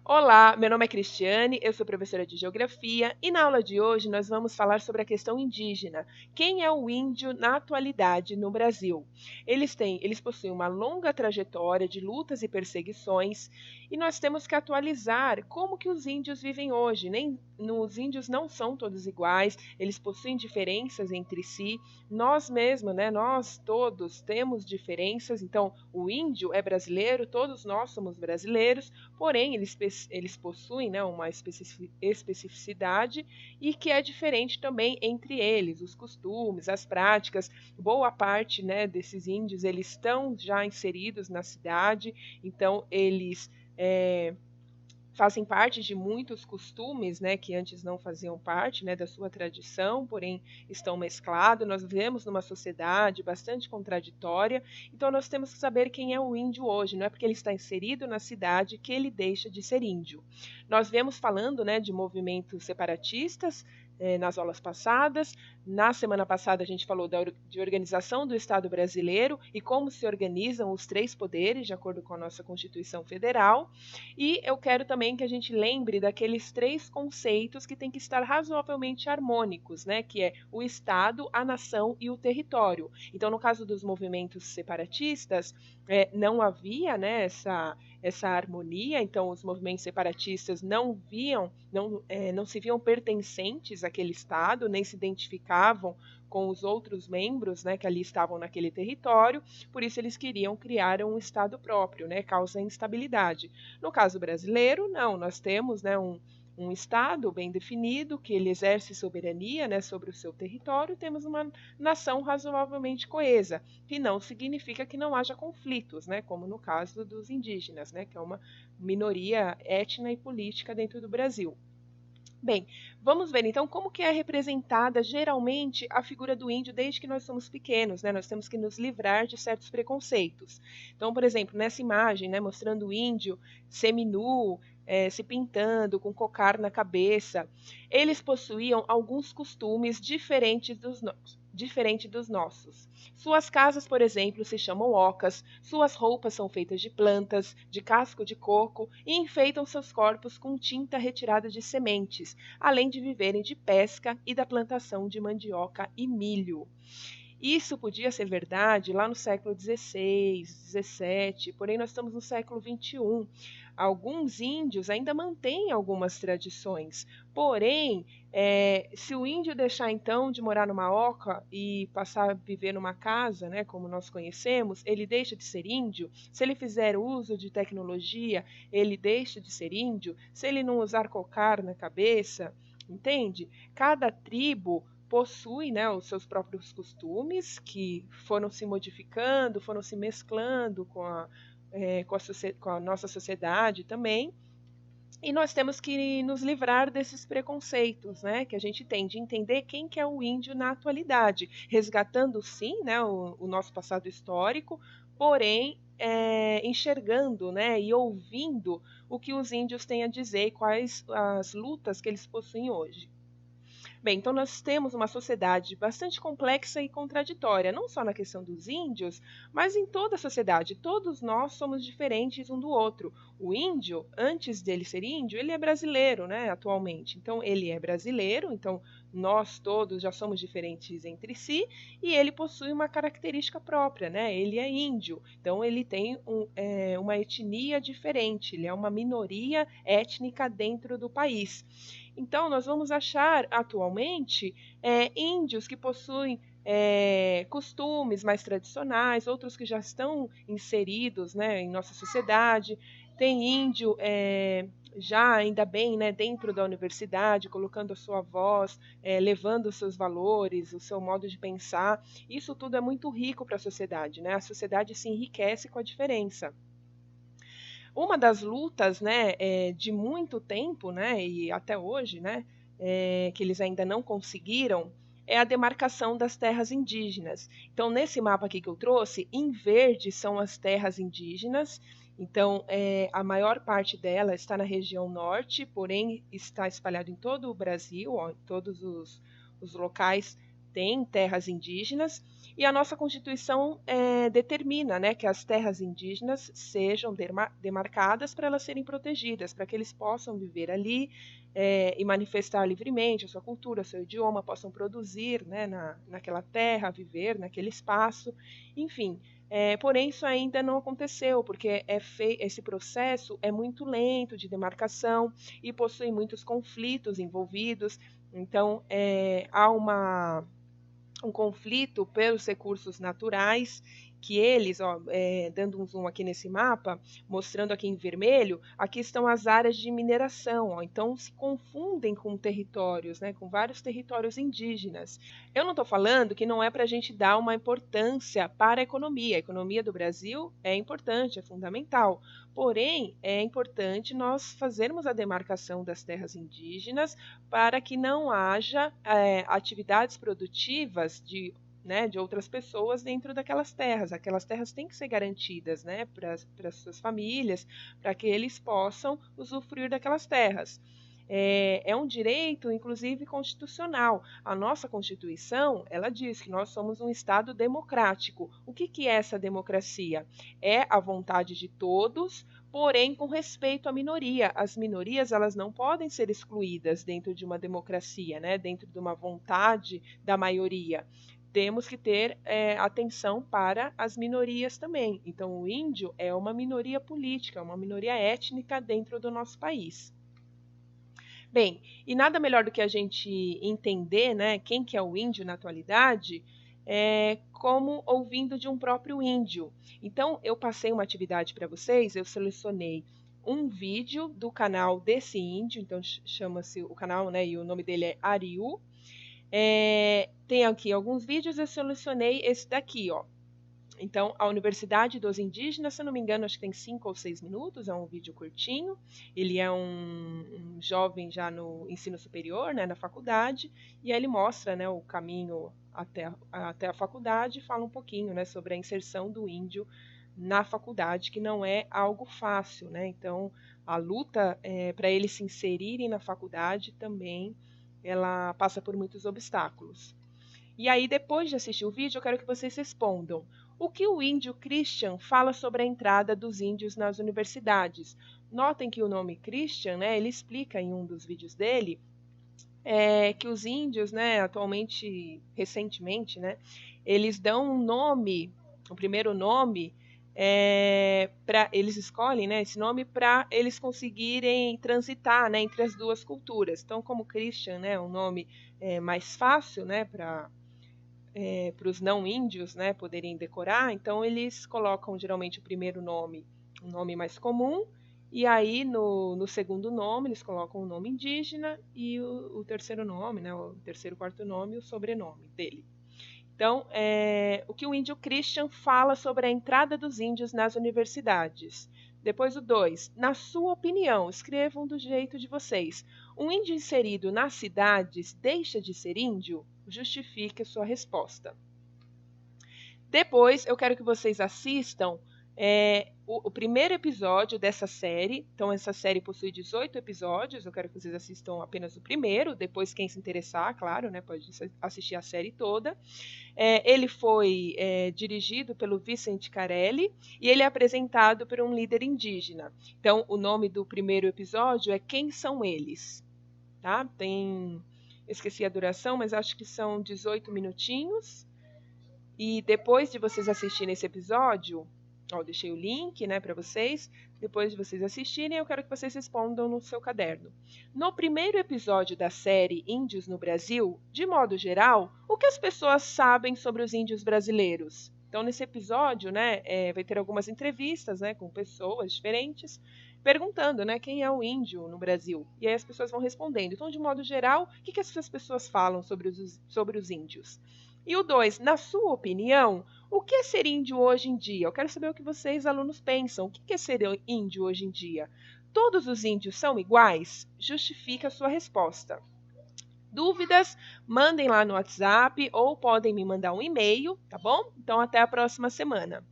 Olá, meu nome é Cristiane, eu sou professora de Geografia e na aula de hoje nós vamos falar sobre a questão indígena. Quem é o índio na atualidade no Brasil? Eles possuem uma longa trajetória de lutas e perseguições e nós temos que atualizar como que os índios vivem hoje. Os índios não são todos iguais, eles possuem diferenças entre si. Nós mesmos, né, nós todos temos diferenças, então o índio é brasileiro, todos nós somos brasileiros. Porém, eles possuem, né, uma especificidade e que é diferente também entre eles, os costumes, as práticas. Boa parte, né, desses índios eles estão já inseridos na cidade, então eles fazem parte de muitos costumes, né, que antes não faziam parte, né, da sua tradição, porém estão mesclados. Nós vivemos numa sociedade bastante contraditória, então nós temos que saber quem é o índio hoje. Não é porque ele está inserido na cidade que ele deixa de ser índio. Nós viemos falando, né, de movimentos separatistas nas aulas passadas. Na semana passada a gente falou de organização do Estado brasileiro e como se organizam os três poderes, de acordo com a nossa Constituição Federal. E eu quero também que a gente lembre daqueles três conceitos que têm que estar razoavelmente harmônicos, né? Que é o Estado, a nação e o território. Então, no caso dos movimentos separatistas, não havia, né, essa harmonia, então os movimentos separatistas não se viam pertencentes àquele Estado, nem se identificavam com os outros membros, né, que ali estavam naquele território, por isso eles queriam criar um Estado próprio, né, causa instabilidade. No caso brasileiro, não, nós temos, né, um Estado bem definido, que ele exerce soberania, né, sobre o seu território, temos uma nação razoavelmente coesa, que não significa que não haja conflitos, né, como no caso dos indígenas, né, que é uma minoria étnica e política dentro do Brasil. Bem, vamos ver então como que é representada geralmente a figura do índio desde que nós somos pequenos, né? Nós temos que nos livrar de certos preconceitos. Então, por exemplo, nessa imagem, né, mostrando o índio seminu, se pintando, com cocar na cabeça, eles possuíam alguns costumes diferentes dos nossos. Suas casas, por exemplo, se chamam ocas, suas roupas são feitas de plantas, de casco de coco e enfeitam seus corpos com tinta retirada de sementes, além de viverem de pesca e da plantação de mandioca e milho. Isso podia ser verdade lá no século XVI, XVII, porém nós estamos no século XXI. Alguns índios ainda mantêm algumas tradições, porém, se o índio deixar então de morar numa oca e passar a viver numa casa, né, como nós conhecemos, ele deixa de ser índio. Se ele fizer uso de tecnologia, ele deixa de ser índio. Se ele não usar cocar na cabeça, entende? Cada tribo possui, né, os seus próprios costumes que foram se modificando, foram se mesclando com a nossa sociedade também. E nós temos que nos livrar desses preconceitos, né, que a gente tem de entender quem que é o índio na atualidade, resgatando sim, né, o nosso passado histórico, porém enxergando, né, e ouvindo o que os índios têm a dizer e quais as lutas que eles possuem hoje. Bem, então nós temos uma sociedade bastante complexa e contraditória, não só na questão dos índios, mas em toda a sociedade. Todos nós somos diferentes um do outro. O índio, antes dele ser índio, ele é brasileiro, né, atualmente. Então ele é brasileiro, então nós todos já somos diferentes entre si, e ele possui uma característica própria, né? Ele é índio, então ele tem uma etnia diferente, ele é uma minoria étnica dentro do país. Então, nós vamos achar atualmente índios que possuem costumes mais tradicionais, outros que já estão inseridos, né, em nossa sociedade. Tem índio já, ainda bem, né, dentro da universidade, colocando a sua voz, levando os seus valores, o seu modo de pensar. Isso tudo é muito rico para a sociedade, né? A sociedade se enriquece com a diferença. Uma das lutas, né, de muito tempo, né, e até hoje, né, que eles ainda não conseguiram, é a demarcação das terras indígenas. Então, nesse mapa aqui que eu trouxe, em verde são as terras indígenas. Então, a maior parte dela está na região norte, porém está espalhado em todo o Brasil, ó, em todos os locais tem terras indígenas, e a nossa Constituição determina, né, que as terras indígenas sejam demarcadas para elas serem protegidas, para que eles possam viver ali e manifestar livremente a sua cultura, seu idioma, possam produzir, né, naquela terra, viver naquele espaço, enfim. Porém, isso ainda não aconteceu, porque esse processo é muito lento de demarcação e possui muitos conflitos envolvidos. Então, há um conflito pelos recursos naturais, que eles, dando um zoom aqui nesse mapa, mostrando aqui em vermelho, aqui estão as áreas de mineração, então se confundem com territórios, né, com vários territórios indígenas. Eu não estou falando que não é para a gente dar uma importância para a economia do Brasil é importante, é fundamental, porém é importante nós fazermos a demarcação das terras indígenas para que não haja atividades produtivas de outras pessoas dentro daquelas terras. Aquelas terras têm que ser garantidas, né, para as suas famílias, para que eles possam usufruir daquelas terras. É um direito, inclusive, constitucional. A nossa Constituição, ela diz que nós somos um Estado democrático. O que é essa democracia? É a vontade de todos, porém com respeito à minoria. As minorias, elas não podem ser excluídas dentro de uma democracia, né, dentro de uma vontade da maioria. Temos que ter atenção para as minorias também. Então, o índio é uma minoria política, uma minoria étnica dentro do nosso país. Bem, e nada melhor do que a gente entender, né, quem que é o índio na atualidade, como ouvindo de um próprio índio. Então, eu passei uma atividade para vocês, eu selecionei um vídeo do canal desse índio, então chama-se o canal, né, e o nome dele é Ariu. Tem aqui alguns vídeos, eu selecionei esse daqui, ó. Então, a Universidade dos Indígenas, se eu não me engano, acho que tem 5 ou 6 minutos, é um vídeo curtinho. Ele é um jovem já no ensino superior, né, na faculdade, e aí ele mostra, né, o caminho até a faculdade e fala um pouquinho, né, sobre a inserção do índio na faculdade, que não é algo fácil, né? Então, a luta para eles se inserirem na faculdade também, ela passa por muitos obstáculos. E aí, depois de assistir o vídeo, eu quero que vocês respondam. O que o índio Christian fala sobre a entrada dos índios nas universidades? Notem que o nome Christian, né, ele explica em um dos vídeos dele que os índios, né, atualmente, recentemente, né, eles dão um nome, o primeiro nome, eles escolhem, né, esse nome para eles conseguirem transitar, né, entre as duas culturas. Então, como Christian, né, é um nome mais fácil, né, para os não índios, né, poderem decorar, então eles colocam geralmente o primeiro nome, um nome mais comum, e aí no segundo nome eles colocam o nome indígena e o terceiro nome, né, o terceiro, quarto nome, o sobrenome dele. Então, o que o índio Christian fala sobre a entrada dos índios nas universidades. Depois o 2. Na sua opinião, escrevam do jeito de vocês. Um índio inserido nas cidades deixa de ser índio? Justifique a sua resposta. Depois, eu quero que vocês assistam o primeiro episódio dessa série. Então, essa série possui 18 episódios. Eu quero que vocês assistam apenas o primeiro. Depois, quem se interessar, claro, né, pode assistir a série toda. Ele foi dirigido pelo Vicente Carelli e ele é apresentado por um líder indígena. Então, o nome do primeiro episódio é Quem São Eles? Tá? Esqueci a duração, mas acho que são 18 minutinhos. E depois de vocês assistirem esse episódio, eu deixei o link, né, para vocês. Depois de vocês assistirem, eu quero que vocês respondam no seu caderno. No primeiro episódio da série Índios no Brasil, de modo geral, o que as pessoas sabem sobre os índios brasileiros? Então, nesse episódio, né, vai ter algumas entrevistas, né, com pessoas diferentes, perguntando, né, quem é o índio no Brasil. E aí as pessoas vão respondendo. Então, de modo geral, o que essas pessoas falam sobre os índios? E o 2, na sua opinião, o que é ser índio hoje em dia? Eu quero saber o que vocês, alunos, pensam. O que é ser índio hoje em dia? Todos os índios são iguais? Justifique a sua resposta. Dúvidas? Mandem lá no WhatsApp ou podem me mandar um e-mail, tá bom? Então, até a próxima semana.